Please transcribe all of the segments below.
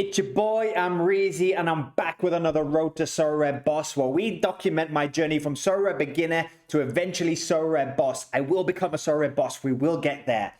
It's your boy Amreezy, and I'm back with another Road to Sorare Boss, where we document my journey from Sorare beginner to eventually Sorare Boss. I will become a Sorare Boss. We will get there.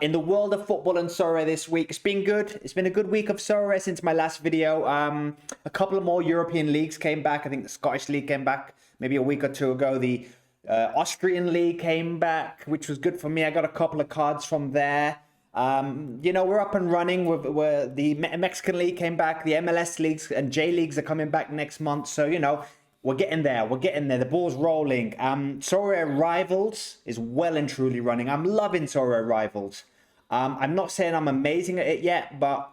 In the world of football and Sorare this week, it's been good. It's been a good week of Sorare since my last video. A couple of more European leagues came back. I think the Scottish League came back maybe a week or two ago. The Austrian League came back, which was good for me. I got a couple of cards from there. We're up and running. The Mexican League came back. The MLS leagues and J leagues are coming back next month. So, we're getting there. We're getting there. The ball's rolling. Sorare Rivals is well and truly running. I'm loving Sorare Rivals. I'm not saying I'm amazing at it yet, but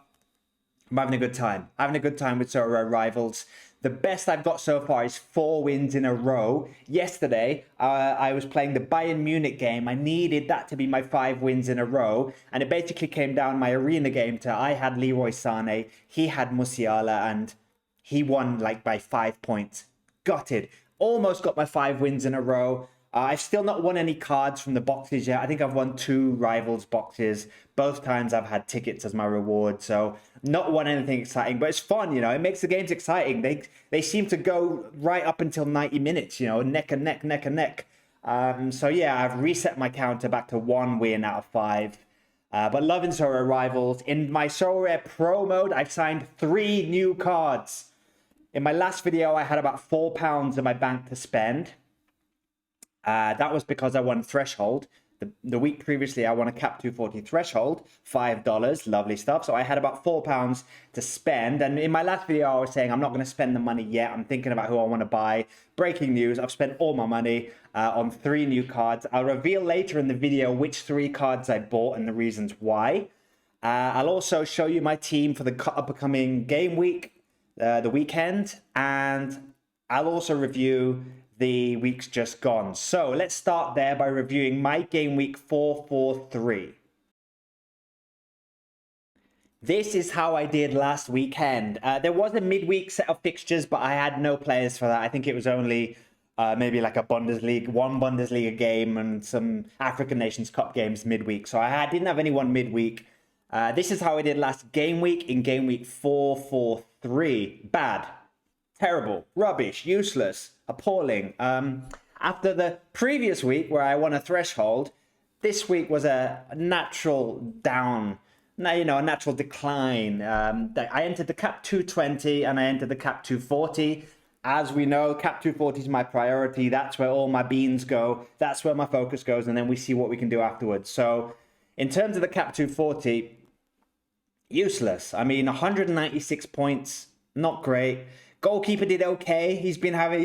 I'm having a good time. Having a good time with Sorare Rivals. The best I've got so far is 4 wins in a row. Yesterday, I was playing the Bayern Munich game. I needed that to be my 5 wins in a row. And it basically came down my arena game to I had Leroy Sané, he had Musiala, and he won by 5 points. Gutted. Almost got my 5 wins in a row. I've still not won any cards from the boxes yet. I think I've won 2 Rivals boxes. Both times I've had tickets as my reward. So not won anything exciting, but it's fun, It makes the games exciting. They seem to go right up until 90 minutes, neck and neck, neck and neck. So yeah, I've reset my counter back to 1 win out of 5. But loving Sorare Rivals. In my Sorare Pro mode, I've signed 3 new cards. In my last video, I had about £4 in my bank to spend. That was because I won Threshold. The week previously, I won a Cap 240 Threshold, $5, lovely stuff. So I had about £4 to spend. And in my last video, I was saying I'm not going to spend the money yet. I'm thinking about who I want to buy. Breaking news, I've spent all my money on 3 new cards. I'll reveal later in the video which 3 cards I bought and the reasons why. I'll also show you my team for the upcoming game week, the weekend. And I'll also review the week's just gone. So let's start there by reviewing my game week 443. This is how I did last weekend. There was a midweek set of fixtures, but I had no players for that. I think it was only maybe like a Bundesliga, one Bundesliga game and some African Nations Cup games midweek. So I didn't have anyone midweek. This is how I did last game week in game week 443. Bad. Terrible, rubbish, useless, appalling. After the previous week where I won a Threshold, this week was a natural down, a natural decline. I entered the Cap 220 and I entered the Cap 240. As we know, Cap 240 is my priority. That's where all my beans go. That's where my focus goes. And then we see what we can do afterwards. So in terms of the Cap 240, useless. I mean, 196 points, not great. Goalkeeper did okay. His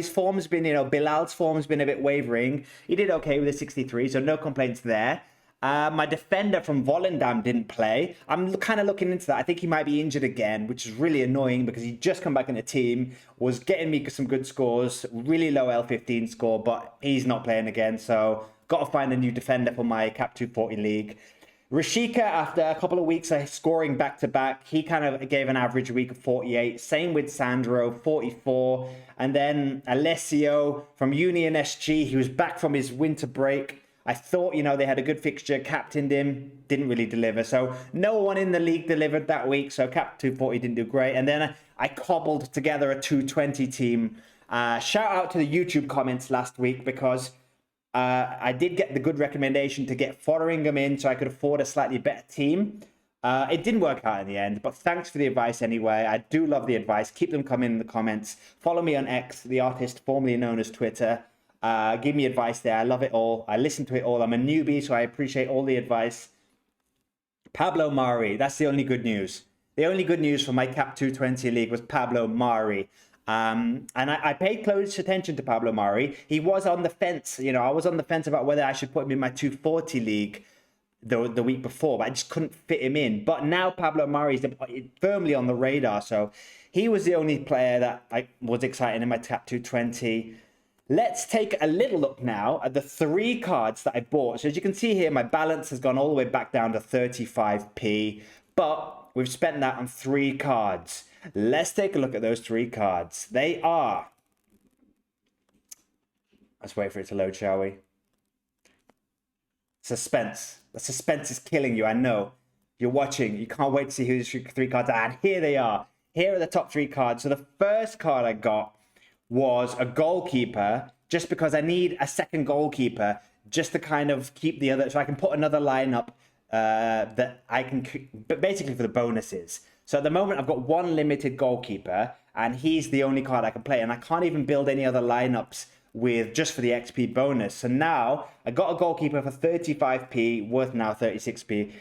form's been, Bilal's form's been a bit wavering. He did okay with a 63, so no complaints there. My defender from Volendam didn't play. I'm kind of looking into that. I think he might be injured again, which is really annoying because he just come back in the team, was getting me some good scores, really low L15 score, but he's not playing again. So got to find a new defender for my Cap 240 league. Rashika, after a couple of weeks of scoring back-to-back, he kind of gave an average week of 48. Same with Sandro, 44. And then Alessio from Union SG, he was back from his winter break. I thought, they had a good fixture, captained him, didn't really deliver. So no one in the league delivered that week, so Cap 240 didn't do great. And then I cobbled together a 220 team. Shout out to the YouTube comments last week because I did get the good recommendation to get Fotheringham in so I could afford a slightly better team. It didn't work out in the end, but thanks for the advice anyway. I do love the advice. Keep them coming in the comments. Follow me on X, the artist formerly known as Twitter. Give me advice there. I love it all. I listen to it all. I'm a newbie, so I appreciate all the advice. Pablo Mari, that's the only good news. The only good news for my Cap 220 league was Pablo Mari. And I paid close attention to Pablo Mari. He was on the fence. I was on the fence about whether I should put him in my 240 league the week before, but I just couldn't fit him in. But now Pablo Mari is firmly on the radar. So he was the only player that I was excited in my Cap 220. Let's take a little look now at the 3 cards that I bought. So as you can see here, my balance has gone all the way back down to 35p. But we've spent that on 3 cards. Let's take a look at those 3 cards. They are... Let's wait for it to load, shall we? Suspense. The suspense is killing you, I know. You're watching. You can't wait to see who these three cards are. And here they are. Here are the top three cards. So the first card I got was a goalkeeper, just because I need a second goalkeeper just to kind of keep the other, so I can put another lineup that I can, but basically for the bonuses. So at the moment I've got one limited goalkeeper, and he's the only card I can play, and I can't even build any other lineups with just for the XP bonus. So now I got a goalkeeper for 35p, worth now 36p.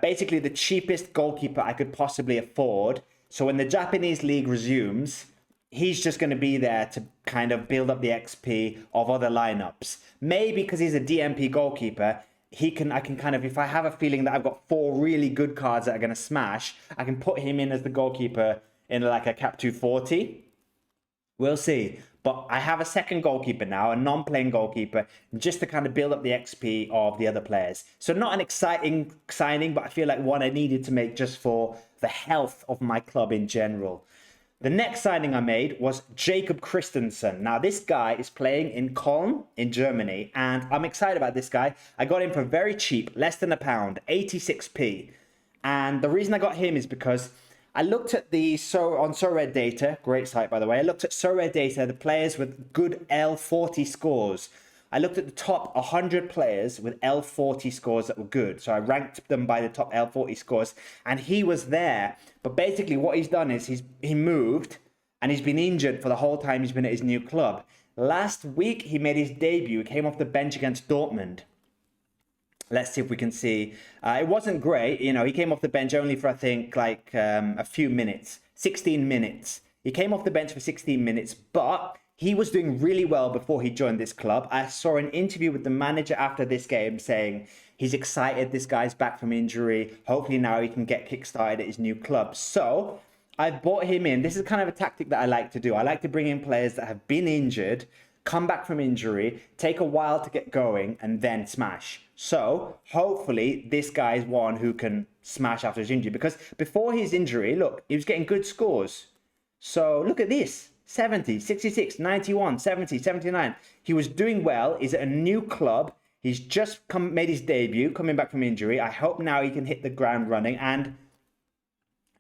Basically the cheapest goalkeeper I could possibly afford. So when the Japanese league resumes, he's just going to be there to kind of build up the XP of other lineups. Maybe because he's a DMP goalkeeper, I can kind of, if I have a feeling that I've got 4 really good cards that are going to smash, I can put him in as the goalkeeper in like a cap 240. We'll see. But I have a second goalkeeper now, a non-playing goalkeeper, just to kind of build up the XP of the other players. So not an exciting signing, but I feel like one I needed to make just for the health of my club in general. The next signing I made was Jacob Christensen. Now, this guy is playing in Köln in Germany, and I'm excited about this guy. I got him for very cheap, less than £1, 86p. And the reason I got him is because I looked at on Sorare Data, great site by the way. I looked at Sorare Data, the players with good L40 scores. I looked at the top 100 players with L40 scores that were good. So I ranked them by the top L40 scores, and he was there. But basically what he's done is he moved, and he's been injured for the whole time he's been at his new club. Last week, he made his debut. He came off the bench against Dortmund. Let's see if we can see. It wasn't great. You know, he came off the bench only for, I think, like a few minutes, 16 minutes. He came off the bench for 16 minutes, but he was doing really well before he joined this club. I saw an interview with the manager after this game saying he's excited. This guy's back from injury. Hopefully now he can get kick-started at his new club. So I brought him in. This is kind of a tactic that I like to do. I like to bring in players that have been injured, come back from injury, take a while to get going, and then smash. So hopefully this guy is one who can smash after his injury, because before his injury, look, he was getting good scores. So look at this. 70, 66, 91, 70, 79. He was doing well. He's at a new club. He's just made his debut, coming back from injury. I hope now he can hit the ground running. And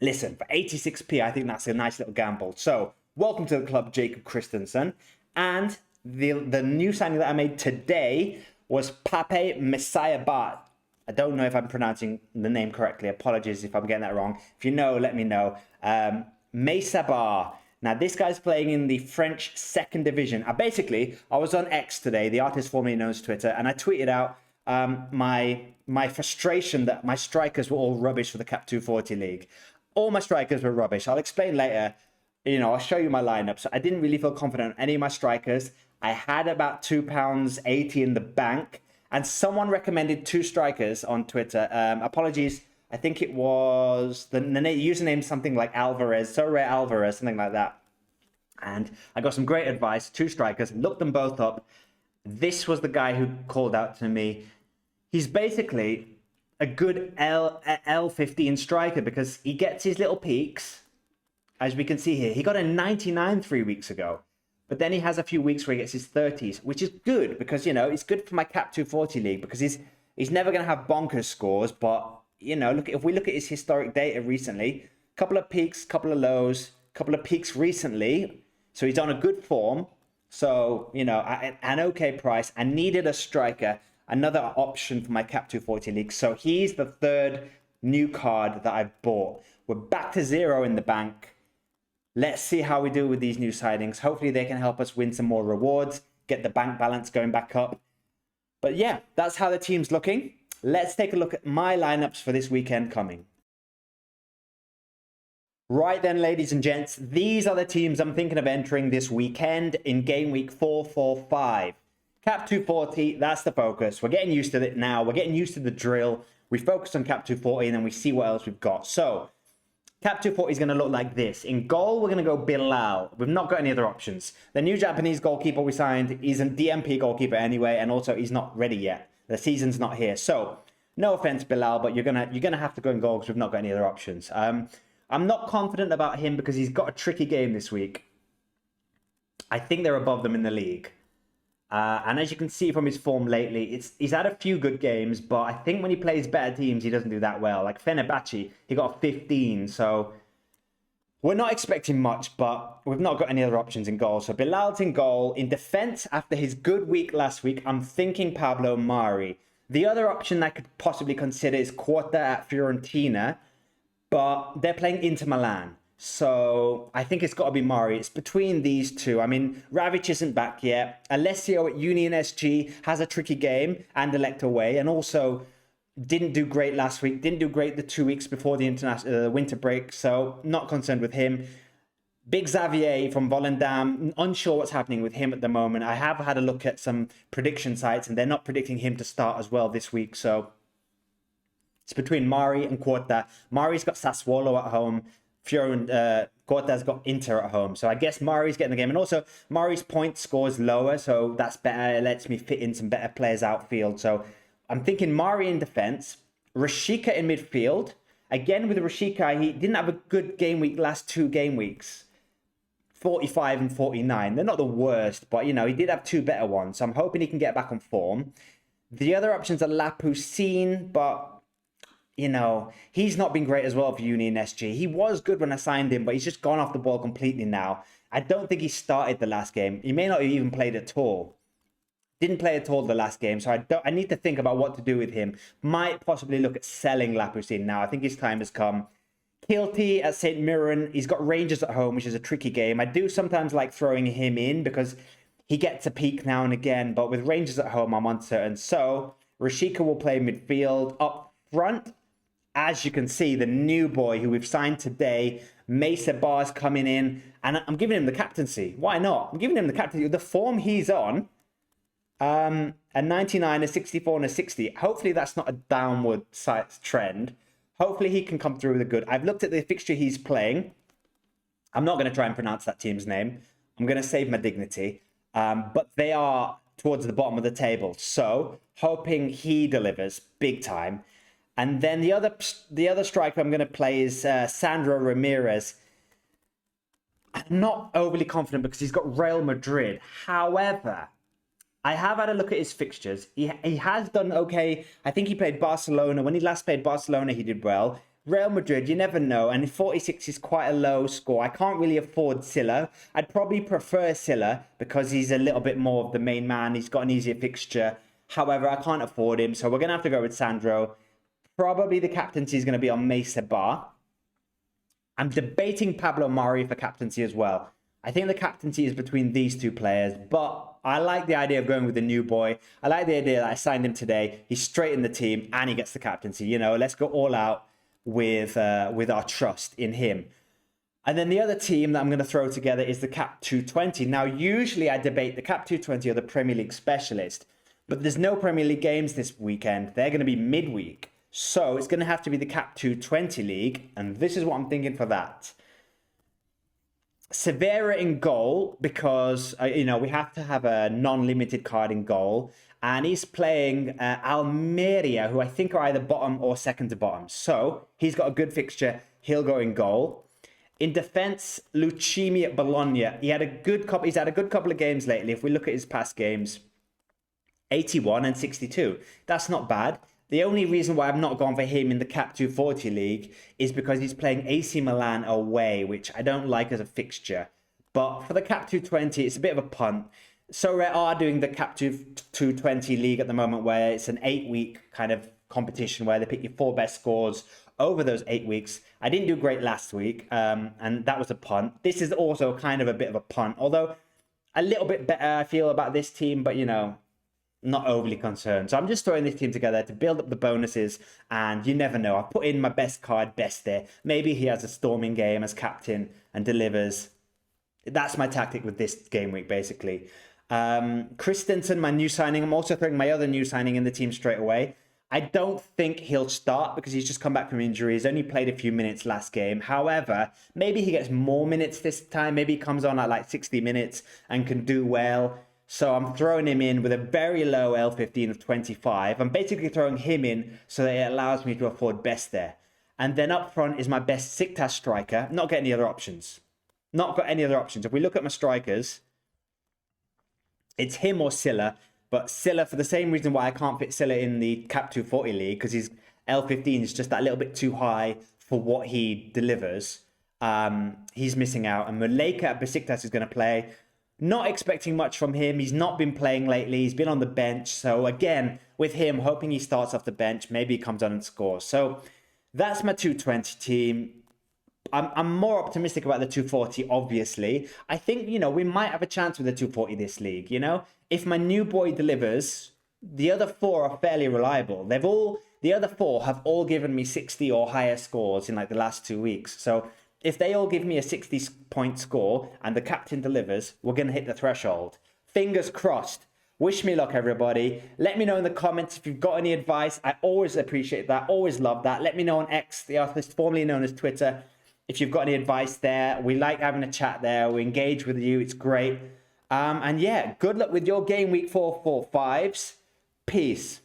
listen, for 86p, I think that's a nice little gamble. So welcome to the club, Jacob Christensen. And the new signing that I made today was Pape Messiah. I don't know if I'm pronouncing the name correctly. Apologies if I'm getting that wrong. If you know, let me know. Messabar. Now, this guy's playing in the French second division. I was on X today, the artist formerly known as Twitter, and I tweeted out my frustration that my strikers were all rubbish for the Cap 240 League. All my strikers were rubbish. I'll explain later. You know, I'll show you my lineup. So I didn't really feel confident on any of my strikers. I had about £2.80 in the bank, and someone recommended 2 strikers on Twitter. Apologies. I think it was the username something like Alvarez, Sorare Alvarez, something like that. And I got some great advice, 2 strikers, looked them both up. This was the guy who called out to me. He's basically a good L15 striker because he gets his little peaks. As we can see here, he got a 99 3 weeks ago. But then he has a few weeks where he gets his 30s, which is good because, you know, it's good for my Cap 240 league because he's never going to have bonkers scores, but you know, if we look at his historic data recently, couple of peaks, couple of lows, couple of peaks recently. So he's on a good form. So, you know, an okay price. I needed a striker, another option for my Cap 240 league. So he's the 3rd new card that I've bought. We're back to 0 in the bank. Let's see how we do with these new signings. Hopefully they can help us win some more rewards, get the bank balance going back up. But yeah, that's how the team's looking. Let's take a look at my lineups for this weekend coming. Right then, ladies and gents, these are the teams I'm thinking of entering this weekend in Gameweek 445. Cap 240, that's the focus. We're getting used to it now. We're getting used to the drill. We focus on Cap 240 and then we see what else we've got. So, Cap 240 is going to look like this. In goal, we're going to go Bilal. We've not got any other options. The new Japanese goalkeeper we signed is a DMP goalkeeper anyway, and also he's not ready yet. The season's not here. So, no offense, Bilal, but you're gonna have to go in goal because we've not got any other options. I'm not confident about him because he's got a tricky game this week. I think they're above them in the league. And as you can see from his form lately, he's had a few good games, but I think when he plays better teams, he doesn't do that well. Like Fenerbahce, he got a 15, so we're not expecting much, but we've not got any other options in goal. So Bilal's in goal. In defense, after his good week last week, I'm thinking Pablo Mari. The other option I could possibly consider is Quarta at Fiorentina, but they're playing Inter Milan. So I think it's got to be Mari. It's between these two. I mean, Ravic isn't back yet. Alessio at Union SG has a tricky game, and elect away, and also didn't do great last week. Didn't do great the 2 weeks before the international winter break. So not concerned with him. Big Xavier from Volendam. Unsure what's happening with him at the moment. I have had a look at some prediction sites, and they're not predicting him to start as well this week. So it's between Mari and Quarta. Mari's got Sassuolo at home. Quarta's got Inter at home. So I guess Mari's getting the game. And also, Mari's point score is lower, so that's better. It lets me fit in some better players outfield. So I'm thinking Mari in defense. Rashika in midfield. Again, with Rashika, he didn't have a good game week last 2 game weeks. 45 and 49. They're not the worst, but, you know, he did have 2 better ones. So I'm hoping he can get back on form. The other options are Lapoussin, but you know, he's not been great as well for Union SG. He was good when I signed him, but he's just gone off the ball completely now. I don't think he started the last game. He may not have even played at all. Didn't play at all the last game, so I need to think about what to do with him. Might possibly look at selling Lapoussin now. I think his time has come. Kilty at St. Mirren. He's got Rangers at home, which is a tricky game. I do sometimes like throwing him in because he gets a peak now and again, but with Rangers at home, I'm uncertain. So Rashika will play midfield. Up front, as you can see, the new boy who we've signed today, Mesa Bar's coming in, and I'm giving him the captaincy. Why not? I'm giving him the captaincy. The form he's on, a 99, a 64, and a 60. Hopefully that's not a downward trend. Hopefully he can come through with a good. I've looked at the fixture he's playing. I'm not going to try and pronounce that team's name. I'm going to save my dignity. But they are towards the bottom of the table. So hoping he delivers big time. And then the other striker I'm going to play is Sandro Ramirez. I'm not overly confident because he's got Real Madrid. However, I have had a look at his fixtures. He has done okay. I think he played Barcelona. When he last played Barcelona, he did well. Real Madrid, you never know. And 46 is quite a low score. I can't really afford Silla. I'd probably prefer Silla because he's a little bit more of the main man. He's got an easier fixture. However, I can't afford him. So we're going to have to go with Sandro. Probably the captaincy is going to be on Mesa Bar. I'm debating Pablo Mari for captaincy as well. I think the captaincy is between these two players, but I like the idea of going with the new boy. I like the idea that I signed him today. He's straight in the team and he gets the captaincy. You know, let's go all out with our trust in him. And then the other team that I'm going to throw together is the Cap 220. Now, usually I debate the Cap 220 or the Premier League specialist, but there's no Premier League games this weekend. They're going to be midweek. So it's going to have to be the Cap 220 League, and this is what I'm thinking for that. Severa in goal, because, you know, we have to have a non-limited card in goal, and he's playing Almeria, who I think are either bottom or second to bottom. So he's got a good fixture. He'll go in goal. In defense, Lucchini at Bologna. He's had a good couple of games lately. If we look at his past games, 81 and 62. That's not bad. The only reason why I've not gone for him in the Cap 240 League is because he's playing AC Milan away, which I don't like as a fixture. But for the Cap 220, it's a bit of a punt. Sorare are doing the Cap 220 League at the moment, where it's an 8-week kind of competition where they pick your 4 best scores over those 8 weeks. I didn't do great last week, and that was a punt. This is also kind of a bit of a punt, although a little bit better I feel about this team, but, you know, not overly concerned. So I'm just throwing this team together to build up the bonuses, and you never know. I've put in my best card, best there. Maybe he has a storming game as captain and delivers. That's my tactic with this game week, basically. Christensen, my new signing. I'm also throwing my other new signing in the team straight away. I don't think he'll start because he's just come back from injury. He's only played a few minutes last game. However, maybe he gets more minutes this time. Maybe he comes on at like 60 minutes and can do well. So I'm throwing him in with a very low L15 of 25. I'm basically throwing him in so that it allows me to afford best there. And then up front is my best Siktas striker. Not got any other options. Not got any other options. If we look at my strikers, It's him or Silla, but Silla, for the same reason why I can't fit Silla in the Cap 240 league, because his L15 is just that little bit too high for what he delivers. He's missing out. And Muleka at Besiktas is going to play. Not expecting much from him. He's not been playing lately. He's been on the bench. So again, with him, hoping he starts off the bench. Maybe he comes on and scores. So that's my 220 team. I'm more optimistic about the 240, obviously. I think, we might have a chance with the 240 this league, If my new boy delivers, the other four are fairly reliable. The other four have all given me 60 or higher scores in like the last 2 weeks. So if they all give me a 60-point score and the captain delivers, we're going to hit the threshold. Fingers crossed. Wish me luck, everybody. Let me know in the comments if you've got any advice. I always appreciate that. Always love that. Let me know on X, the artist formerly known as Twitter, if you've got any advice there. We like having a chat there. We engage with you. It's great. And yeah, good luck with your Game Week 445s. Peace.